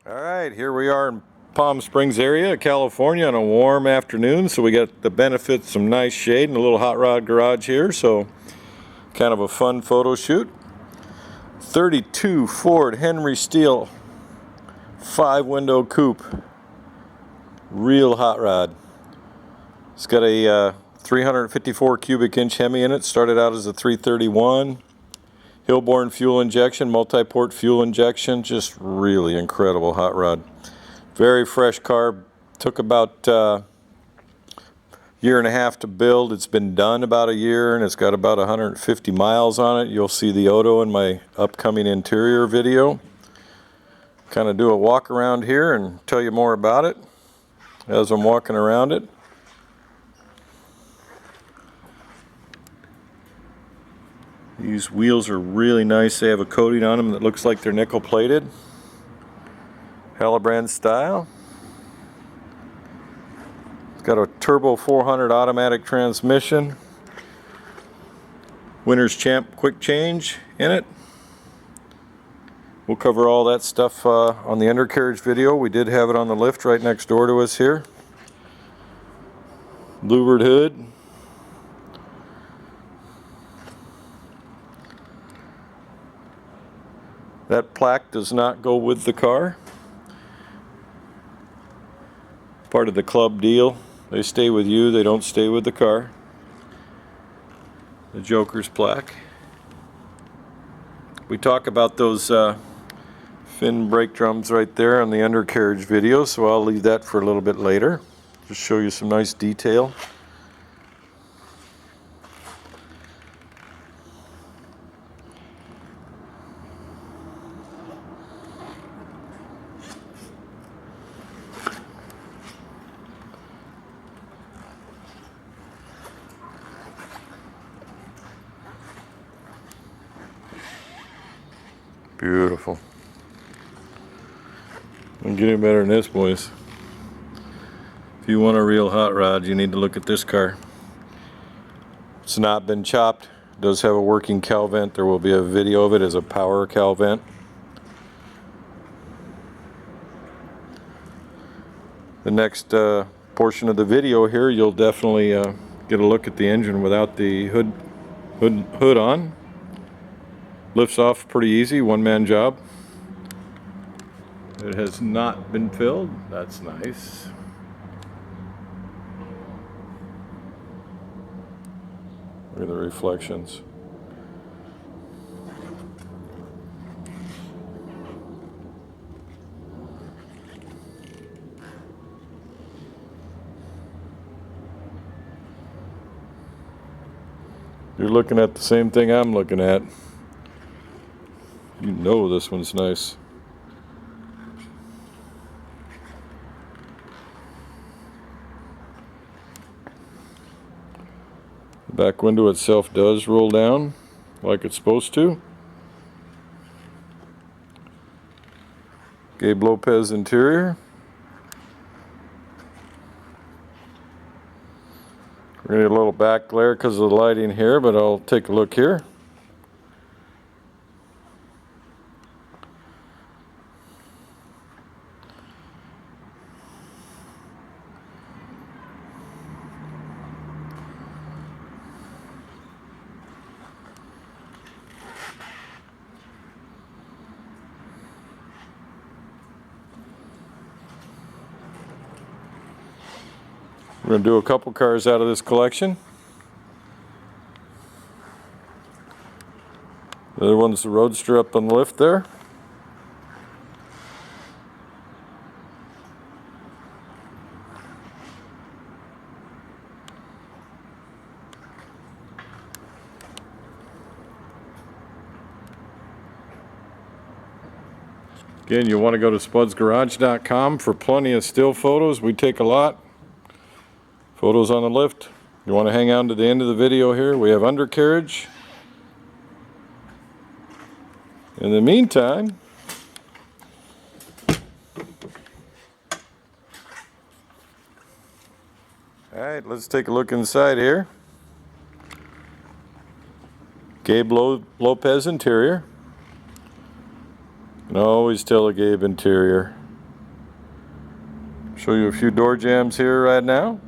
Alright, here we are in Palm Springs area, California on a warm afternoon. So we got the benefit, some nice shade and a little hot rod garage here. So kind of a fun photo shoot. 32 Ford Henry Steel 5-window coupe. Real hot rod. It's got a 354 cubic inch Hemi in it. Started out as a 331. Hillborn fuel injection, multi-port fuel injection, just really incredible hot rod. Very fresh car. Took about year and a half to build. It's been done about a year and it's got about 150 miles on it. You'll see the Odo in my upcoming interior video. Kind of do a walk around here and tell you more about it as I'm walking around it. These wheels are really nice. They have a coating on them that looks like they're nickel plated. Halabrand style. It's got a turbo 400 automatic transmission. Winner's Champ quick change in it. We'll cover all that stuff on the undercarriage video. We did have it on the lift right next door to us here. Louvered hood. That plaque does not go with the car. Part of the club deal. They stay with you, they don't stay with the car. The Joker's plaque. We talk about those fin brake drums right there on the undercarriage video, so I'll leave that for a little bit later. Just show you some nice detail. Beautiful. Don't get any better than this, boys. If you want a real hot rod, you need to look at this car. It's not been chopped. It does have a working cowl vent. There will be a video of it as a power cowl vent. The next portion of the video here, you'll definitely get a look at the engine without the hood on. Lifts off pretty easy, one-man job. It has not been filled. That's nice. Look at the reflections. You're looking at the same thing I'm looking at. You know this one's nice. The back window itself does roll down like it's supposed to. Gabe Lopez interior. We're gonna get a little back glare because of the lighting here, but I'll take a look here. We're going to do a couple cars out of this collection. The other one's the Roadster up on the lift there. Again, you'll want to go to spudsgarage.com for plenty of still photos. We take a lot. Photos on the lift. You want to hang on to the end of the video here. We have undercarriage. In the meantime, alright, let's take a look inside here. Gabe Lopez interior. You can always tell a Gabe interior. Show you a few door jambs here right now.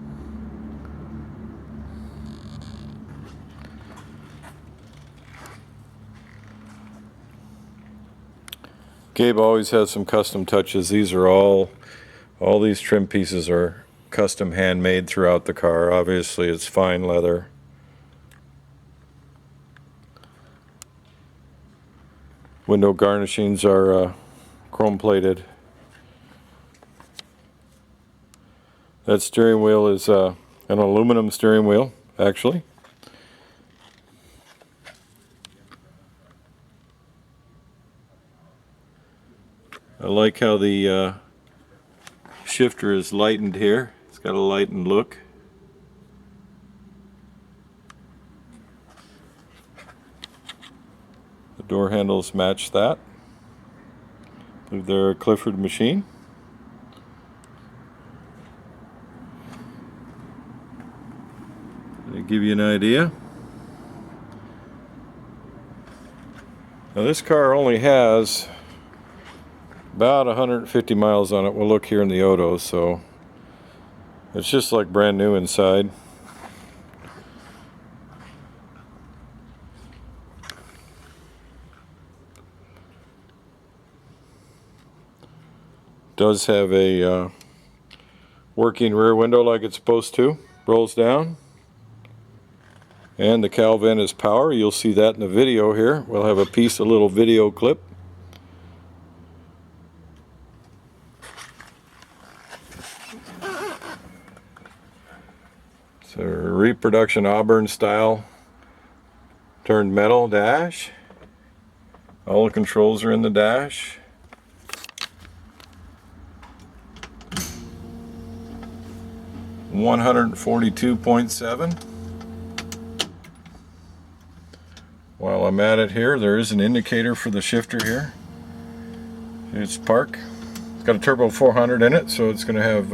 Gabe always has some custom touches. These are all these trim pieces are custom handmade throughout the car. Obviously it's fine leather. Window garnishings are chrome plated. That steering wheel is an aluminum steering wheel, actually. I like how the shifter is lightened here. It's got a lightened look. The door handles match that. I believe they're a Clifford machine. To give you an idea. Now this car only has about 150 miles on it. We'll look here in the Odo, so it's just like brand new inside. Does have a working rear window like it's supposed to. Rolls down. And the cowl vent is power. You'll see that in the video here. We'll have a little video clip. It's a reproduction Auburn style turned metal dash. All the controls are in the dash. $142.7. While I'm at it here, there is an indicator for the shifter here. It's park. It's got a turbo 400 in it, so it's going to have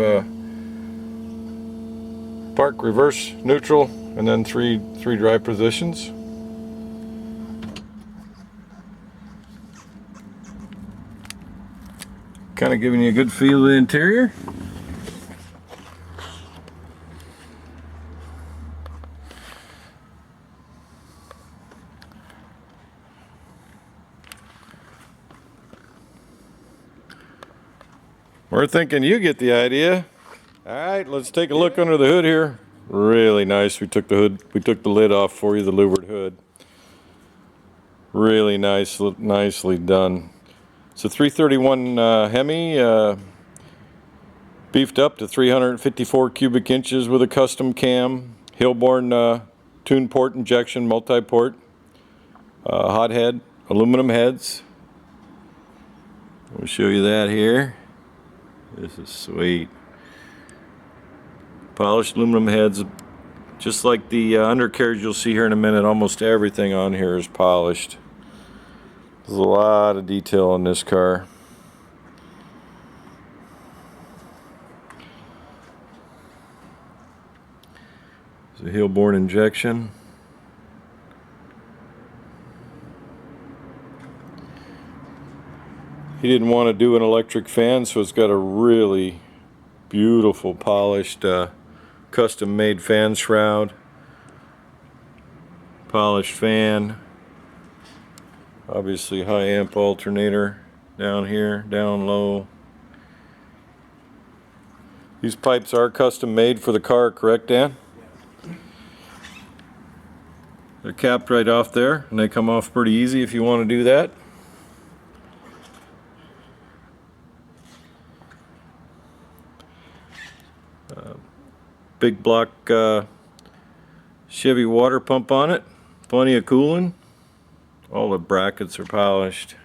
park, reverse, neutral, and then three drive positions. Kind of giving you a good feel of the interior. We're thinking you get the idea. All right, let's take a look under the hood here. Really nice. We took the lid off for you, the louvered hood. Really nice, nicely done. It's a 331 Hemi, beefed up to 354 cubic inches with a custom cam, Hillborn tune port injection, multi-port, hot head, aluminum heads. We'll show you that here. This is sweet. Polished aluminum heads, just like the undercarriage you'll see here in a minute. Almost everything on here is polished. There's a lot of detail in this car. It's a Hillborn injection. He didn't want to do an electric fan, so it's got a really beautiful polished custom made fan shroud, polished fan, obviously high amp alternator down here, down low. These pipes are custom made for the car, correct, Dan? They're capped right off there, and they come off pretty easy if you want to do that. Big block Chevy water pump on it, plenty of cooling. All the brackets are polished.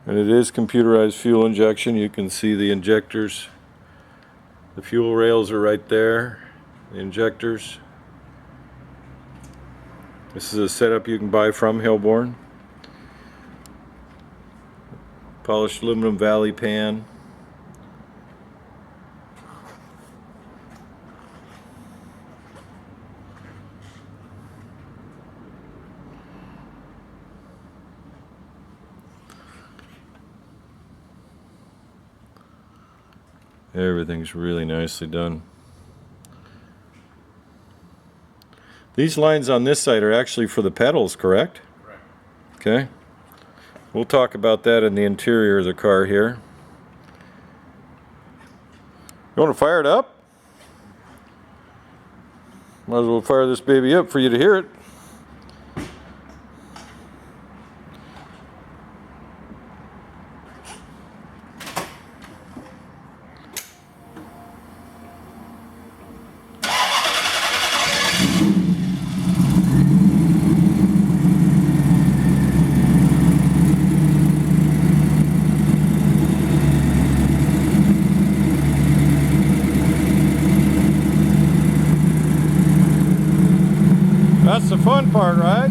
And it is computerized fuel injection. You can see the injectors. The fuel rails are right there, the injectors. This is a setup you can buy from Hillborn. Polished aluminum valley pan. Everything's really nicely done. These lines on this side are actually for the pedals, correct? Correct. Okay. We'll talk about that in the interior of the car here. You want to fire it up? Might as well fire this baby up for you to hear it. That's the fun part, right?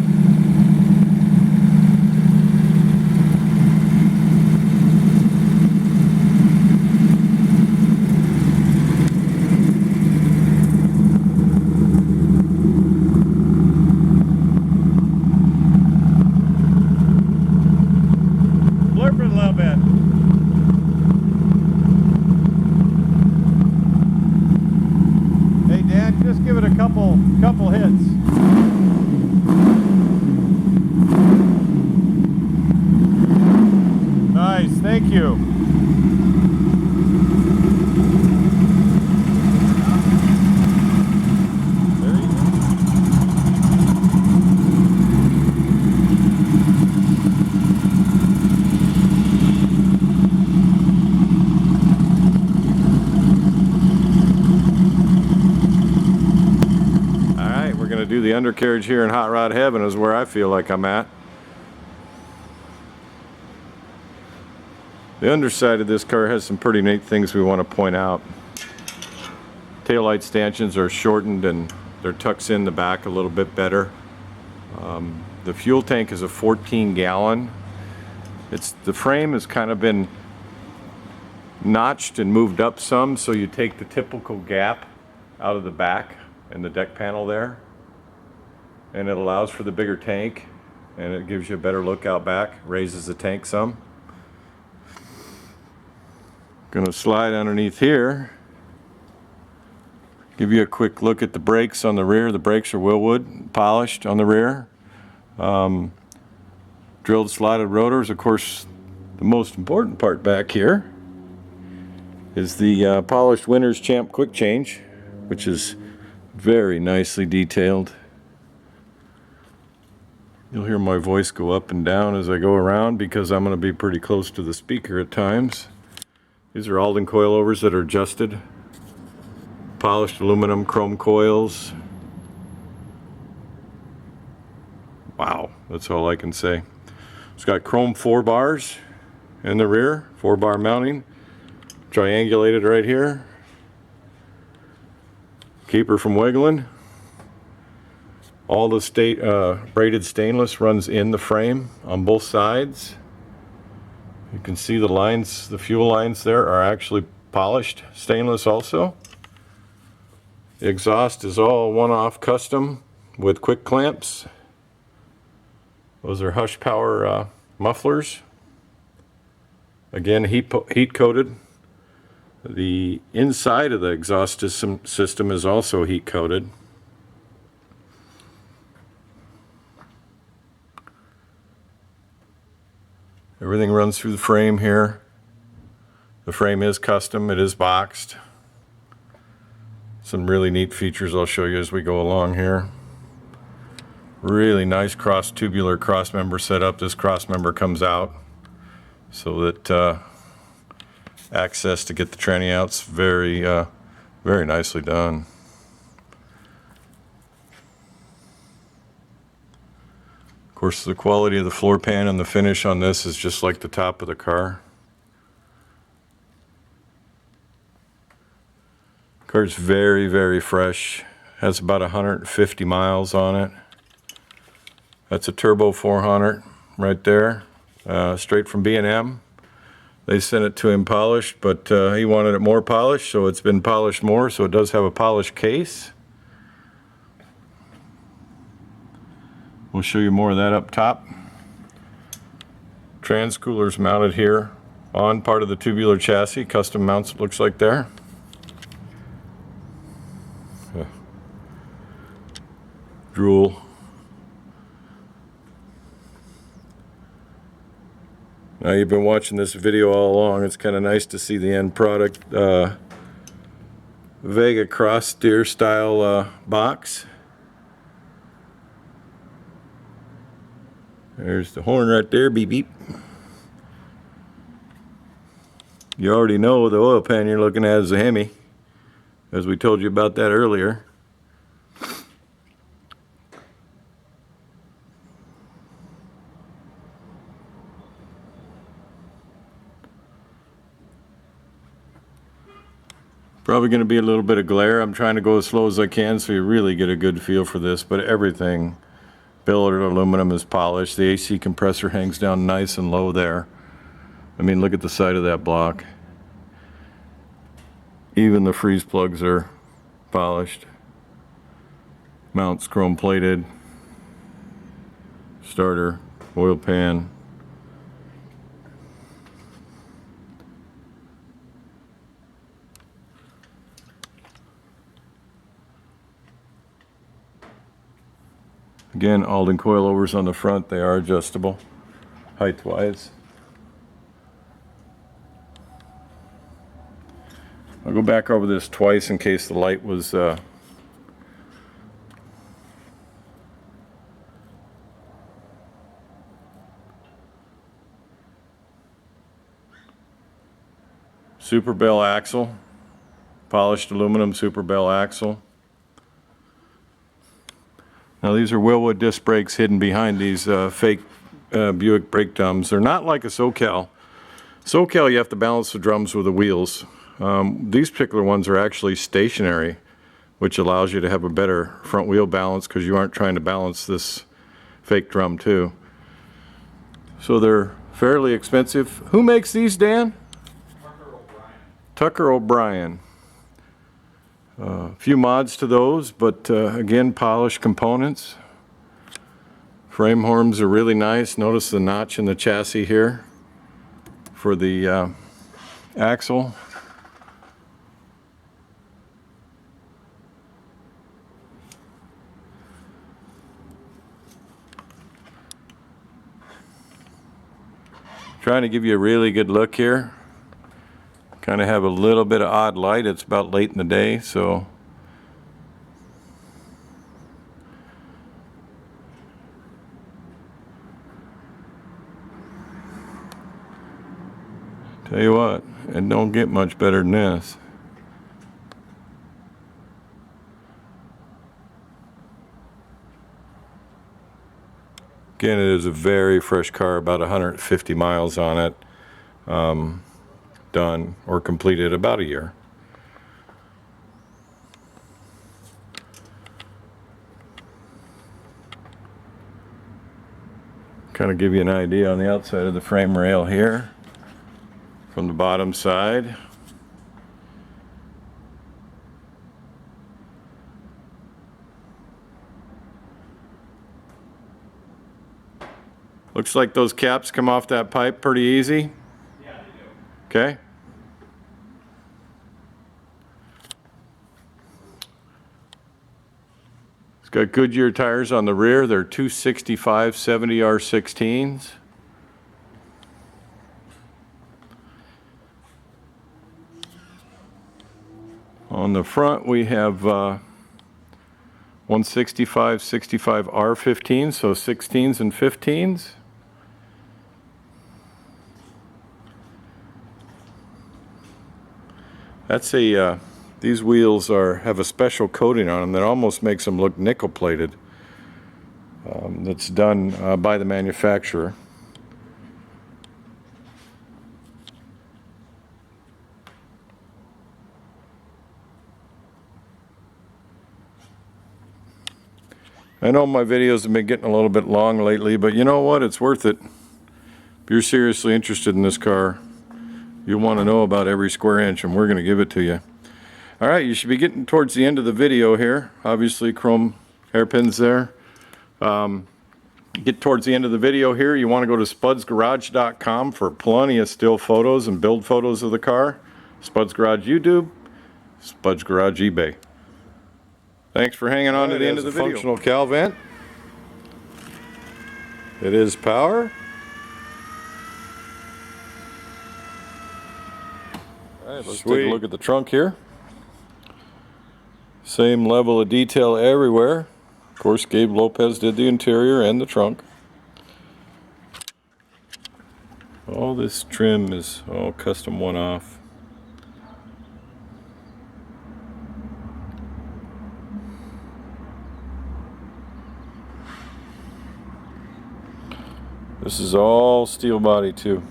Blurp it a little bit. Hey Dan, just give it a couple hits. Nice, thank you. There you go. All right, we're going to do the undercarriage here in Hot Rod Heaven is where I feel like I'm at. The underside of this car has some pretty neat things we want to point out. Taillight stanchions are shortened and they're tucked in the back a little bit better. The fuel tank is a 14-gallon. The frame has kind of been notched and moved up some, so you take the typical gap out of the back and the deck panel there, and it allows for the bigger tank, and it gives you a better look out back, raises the tank some. Gonna slide underneath here, give you a quick look at the brakes on the rear. The brakes are Wilwood, polished on the rear. Drilled slotted rotors. Of course, the most important part back here is the polished Winners Champ quick change, which is very nicely detailed. You'll hear my voice go up and down as I go around because I'm going to be pretty close to the speaker at times. These are Alden coilovers that are adjusted. Polished aluminum chrome coils. Wow, that's all I can say. It's got chrome 4 bars in the rear, 4-bar mounting, triangulated right here. Keeper from wiggling. All the braided stainless runs in the frame on both sides. You can see the lines, the fuel lines there are actually polished stainless also. The exhaust is all one-off custom with quick clamps. Those are Hush Power mufflers. Again, heat coated. The inside of the exhaust system is also heat coated. Everything runs through the frame here. The frame is custom, it is boxed. Some really neat features I'll show you as we go along here. Really nice tubular cross member setup. This cross member comes out so that access to get the tranny out's very nicely done. Of course, the quality of the floor pan and the finish on this is just like the top of the car. Car's very fresh. Has about 150 miles on it. That's a turbo 400 right there, straight from B&M. They sent it to him polished, but he wanted it more polished, so it's been polished more, so it does have a polished case. We'll show you more of that up top. Trans cooler's mounted here on part of the tubular chassis, custom mounts it looks like there. Drool. Now you've been watching this video all along. It's kind of nice to see the end product. Vega cross steer style box. There's the horn right there, beep beep. You already know the oil pan you're looking at is a Hemi, as we told you about that earlier. Probably going to be a little bit of glare. I'm trying to go as slow as I can so you really get a good feel for this, but everything billet aluminum is polished. The AC compressor hangs down nice and low there. I mean, look at the side of that block. Even the freeze plugs are polished. Mounts chrome plated. Starter, oil pan. Again, Alden coilovers on the front. They are adjustable height-wise. I'll go back over this twice in case the light was Super Bell axle, polished aluminum Super Bell axle. Now these are Wilwood disc brakes hidden behind these fake Buick brake drums. They're not like a SoCal. SoCal, you have to balance the drums with the wheels. These particular ones are actually stationary, which allows you to have a better front wheel balance because you aren't trying to balance this fake drum too. So they're fairly expensive. Who makes these, Dan? Tucker O'Brien. A few mods to those, but again, polished components. Frame horns are really nice. Notice the notch in the chassis here for the axle. Trying to give you a really good look here. Kind of have a little bit of odd light. It's about late in the day, so tell you what, it don't get much better than this. Again, it is a very fresh car, about 150 miles on it. Done or completed about a year. Kind of give you an idea on the outside of the frame rail here from the bottom side. Looks like those caps come off that pipe pretty easy. Yeah, they do. Okay. It's got Goodyear tires on the rear. They're 265 70 R16s. On the front we have 165 65 R15s, so 16s and 15s. That's a these wheels have a special coating on them that almost makes them look nickel plated. That's done by the manufacturer. I know my videos have been getting a little bit long lately, but you know what? It's worth it. If you're seriously interested in this car, you'll want to know about every square inch, and we're going to give it to you. All right, you should be getting towards the end of the video here. Obviously, chrome hairpins there. get towards the end of the video here, you want to go to spudsgarage.com for plenty of still photos and build photos of the car. Spuds Garage YouTube, Spuds Garage eBay. Thanks for hanging on to the end of the video. Functional cowl vent. It is power. All right, let's take a look at the trunk here. Same level of detail everywhere. Of course, Gabe Lopez did the interior and the trunk. All this trim is all custom one-off. This is all steel body too.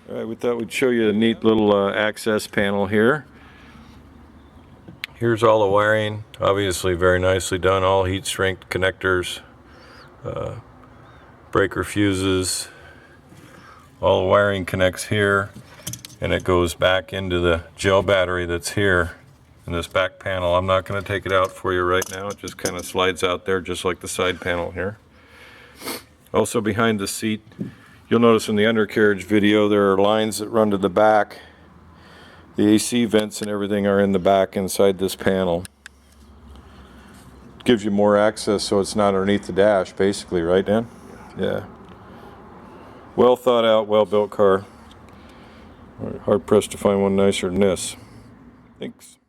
Alright, we thought we'd show you a neat little access panel here. Here's all the wiring, obviously very nicely done, all heat shrink connectors, breaker fuses, all the wiring connects here, and it goes back into the gel battery that's here in this back panel. I'm not going to take it out for you right now, it just kind of slides out there just like the side panel here. Also behind the seat, you'll notice in the undercarriage video there are lines that run to the back. The AC vents and everything are in the back inside this panel. Gives you more access so it's not underneath the dash basically, right Dan? Yeah. Well thought out, well built car. Hard pressed to find one nicer than this. Thanks.